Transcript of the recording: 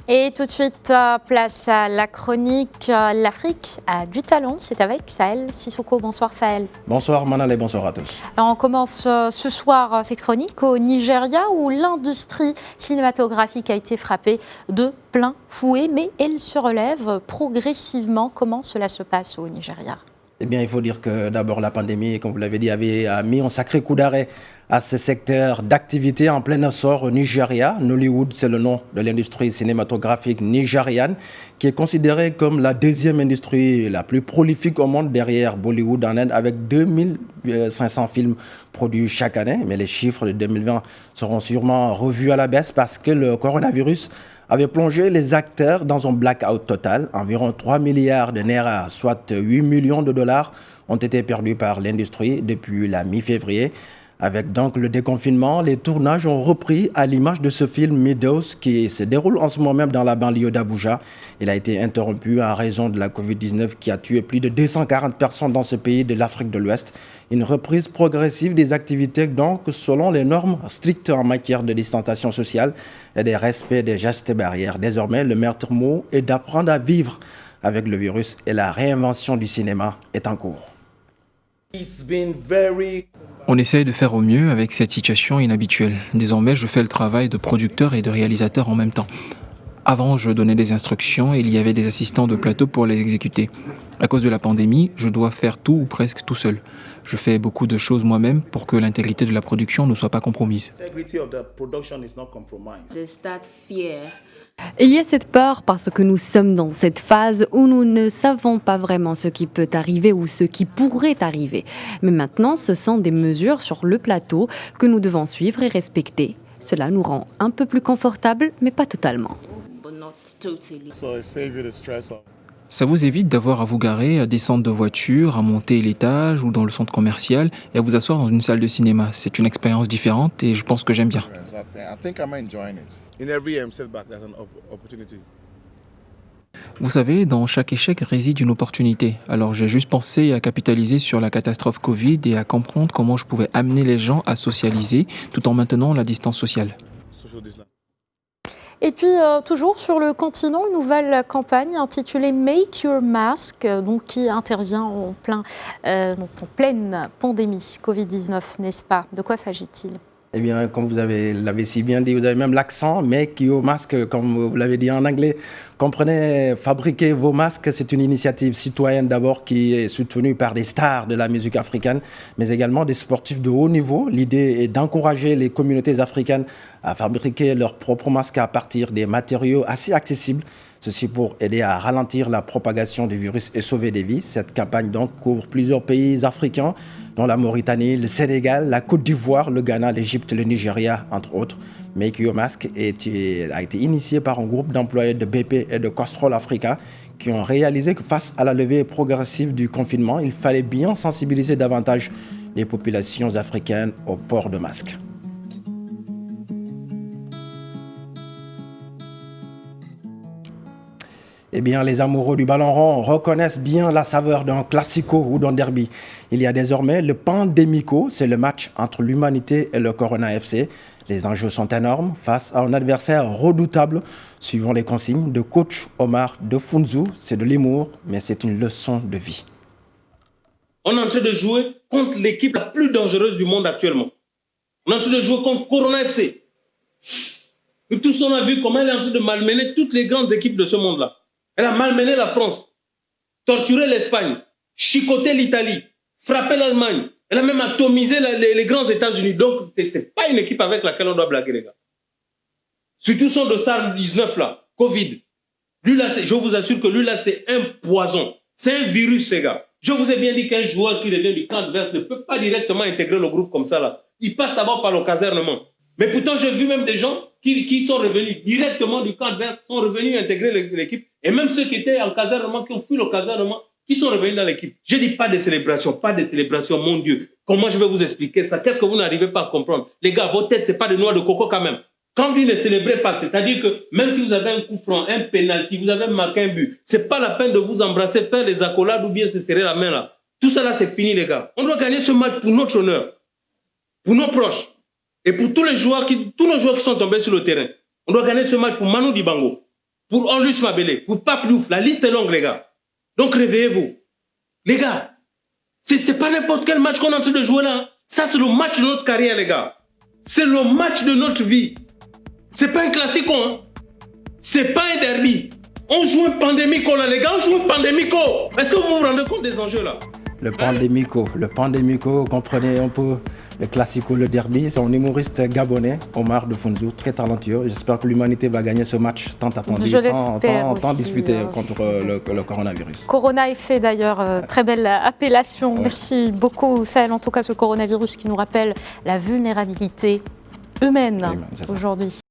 Et tout de suite, place à la chronique L'Afrique a du talent. C'est avec Sahel Sissoko. Bonsoir Sahel. Bonsoir Manal et bonsoir à tous. Alors on commence ce soir cette chronique au Nigeria où l'industrie cinématographique a été frappée de plein fouet, mais elle se relève progressivement. Comment cela se passe au Nigeria ? Eh bien, il faut dire que d'abord la pandémie, comme vous l'avez dit, avait mis un sacré coup d'arrêt à ce secteur d'activité en plein essor au Nigeria. Nollywood, c'est le nom de l'industrie cinématographique nigériane, qui est considérée comme la deuxième industrie la plus prolifique au monde derrière Bollywood en Inde, avec 2500 films produits chaque année. Mais les chiffres de 2020 seront sûrement revus à la baisse parce que le coronavirus avait plongé les acteurs dans un blackout total. Environ 3 milliards de naira, soit 8 millions de dollars, ont été perdus par l'industrie depuis la mi-février. Avec donc le déconfinement, les tournages ont repris à l'image de ce film Meadows qui se déroule en ce moment même dans la banlieue d'Abuja. Il a été interrompu en raison de la Covid-19 qui a tué plus de 240 personnes dans ce pays de l'Afrique de l'Ouest. Une reprise progressive des activités donc selon les normes strictes en matière de distanciation sociale et des respects des gestes barrières. Désormais, le maître mot est d'apprendre à vivre avec le virus et la réinvention du cinéma est en cours. On essaye de faire au mieux avec cette situation inhabituelle. Désormais, je fais le travail de producteur et de réalisateur en même temps. Avant, je donnais des instructions et il y avait des assistants de plateau pour les exécuter. À cause de la pandémie, je dois faire tout ou presque tout seul. Je fais beaucoup de choses moi-même pour que l'intégrité de la production ne soit pas compromise. Il y a cette peur parce que nous sommes dans cette phase où nous ne savons pas vraiment ce qui peut arriver ou ce qui pourrait arriver. Mais maintenant, ce sont des mesures sur le plateau que nous devons suivre et respecter. Cela nous rend un peu plus confortables, mais pas totalement. Ça vous évite d'avoir à vous garer, à descendre de voiture, à monter l'étage ou dans le centre commercial et à vous asseoir dans une salle de cinéma. C'est une expérience différente et je pense que j'aime bien. Vous savez, dans chaque échec réside une opportunité. Alors j'ai juste pensé à capitaliser sur la catastrophe Covid et à comprendre comment je pouvais amener les gens à socialiser tout en maintenant la distance sociale. Et puis, toujours sur le continent, une nouvelle campagne intitulée Make Your Mask, donc qui intervient en pleine pandémie Covid-19, n'est-ce pas ? De quoi s'agit-il ? Eh bien, comme vous l'avez si bien dit, vous avez même l'accent, Make Your Mask, comme vous l'avez dit en anglais. Comprenez, fabriquer vos masques, c'est une initiative citoyenne d'abord qui est soutenue par des stars de la musique africaine, mais également des sportifs de haut niveau. L'idée est d'encourager les communautés africaines à fabriquer leurs propres masques à partir des matériaux assez accessibles. Ceci pour aider à ralentir la propagation du virus et sauver des vies. Cette campagne donc couvre plusieurs pays africains, dont la Mauritanie, le Sénégal, la Côte d'Ivoire, le Ghana, l'Égypte, le Nigeria, entre autres. Make Your Mask a été initié par un groupe d'employés de BP et de Castrol Africa qui ont réalisé que face à la levée progressive du confinement, il fallait bien sensibiliser davantage les populations africaines au port de masques. Eh bien, les amoureux du ballon rond reconnaissent bien la saveur d'un classico ou d'un derby. Il y a désormais le Pandémico, c'est le match entre l'Humanité et le Corona FC. Les enjeux sont énormes face à un adversaire redoutable. Suivant les consignes de coach Omar de Funzu, c'est de l'humour, mais c'est une leçon de vie. On est en train de jouer contre l'équipe la plus dangereuse du monde actuellement. On est en train de jouer contre Corona FC. Nous tous, on a vu comment elle est en train de malmener toutes les grandes équipes de ce monde-là. Elle a malmené la France, torturé l'Espagne, chicoté l'Italie, frappé l'Allemagne. Elle a même atomisé les grands États-Unis. Donc, ce n'est pas une équipe avec laquelle on doit blaguer, les gars. Surtout son dossard 19, là, Covid. Lui, là, je vous assure que lui, là, c'est un poison. C'est un virus, les gars. Je vous ai bien dit qu'un joueur qui revient du camp adverse ne peut pas directement intégrer le groupe comme ça, là. Il passe d'abord par le casernement. Mais pourtant, j'ai vu même des gens qui sont revenus directement du camp adverse, sont revenus intégrer l'équipe. Et même ceux qui étaient en casernement, qui ont fui le casernement, qui sont revenus dans l'équipe. Je dis pas de célébration, mon Dieu. Comment je vais vous expliquer ça? Qu'est-ce que vous n'arrivez pas à comprendre? Les gars, vos têtes, c'est pas des noix de coco quand même. Quand vous ne célébrez pas, c'est-à-dire que même si vous avez un coup franc, un penalty, vous avez marqué un but, c'est pas la peine de vous embrasser, faire des accolades ou bien se serrer la main là. Tout ça là, c'est fini, les gars. On doit gagner ce match pour notre honneur, pour nos proches et pour tous nos joueurs qui sont tombés sur le terrain. On doit gagner ce match pour Manu Dibango. pour Onjus Mabélé, pour Pape Diouf. La liste est longue, les gars. Donc réveillez-vous. Les gars, c'est pas n'importe quel match qu'on est en train de jouer là. Ça, c'est le match de notre carrière, les gars. C'est le match de notre vie. C'est pas un classico, hein. C'est pas un derby. On joue un pandémico là, les gars, on joue un pandémico. Est-ce que vous vous rendez compte des enjeux là? Le pandémico, comprenez un peu le classico, le derby. C'est un humoriste gabonais, Omar de Funzu, très talentueux. J'espère que l'humanité va gagner ce match tant attendu, tant disputé contre le coronavirus. Corona FC d'ailleurs, très belle appellation. Ouais. Merci beaucoup Sahel, en tout cas ce coronavirus qui nous rappelle la vulnérabilité humaine aujourd'hui.